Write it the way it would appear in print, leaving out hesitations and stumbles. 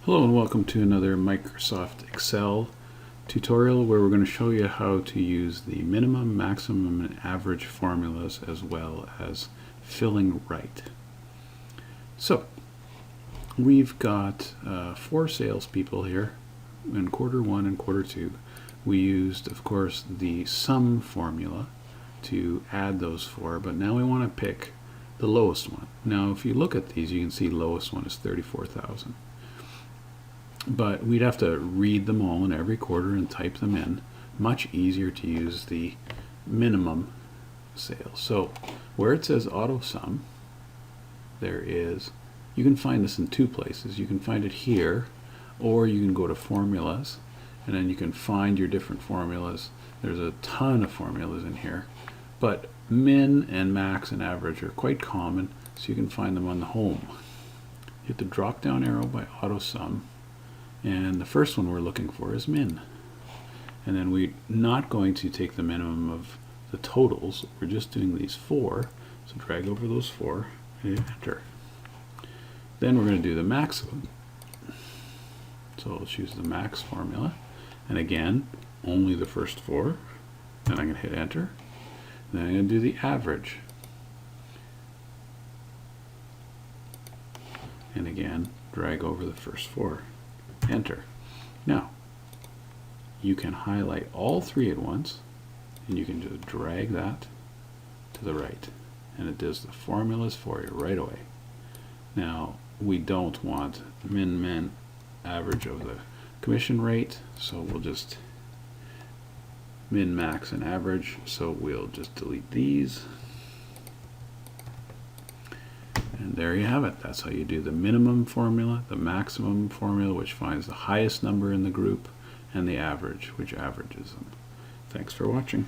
Hello and welcome to another Microsoft Excel tutorial where we're going to show you how to use the minimum, maximum, and average formulas as well as filling right. So we've got 4 salespeople here in quarter 1 and quarter 2. We used, of course, the sum formula to add those 4, but now we want to pick the lowest one. Now if you look at these, you can see lowest one is 34,000. But we'd have to read them all in every quarter and type them in. Much easier to use the minimum sales. So where it says auto sum, you can find this in 2 places. You can find it here, or you can go to formulas and then you can find your different formulas. There's a ton of formulas in here, but min and max and average are quite common, so you can find them on the home. Hit the drop down arrow by auto sum, and the first one we're looking for is min. And then we're not going to take the minimum of the totals, we're just doing these 4. So drag over those 4 and hit enter. Then we're going to do the maximum. So I'll choose the max formula. And again, only the first 4. Then I'm going to hit enter. Then I'm going to do the average. And again, drag over the first 4. Enter. Now, you can highlight all 3 at once, and you can just drag that to the right, and it does the formulas for you right away. Now, we don't want min average of the commission rate, so we'll just min, max, and average, so we'll just delete these. And there you have it. That's how you do the minimum formula, the maximum formula, which finds the highest number in the group, and the average, which averages them. Thanks for watching.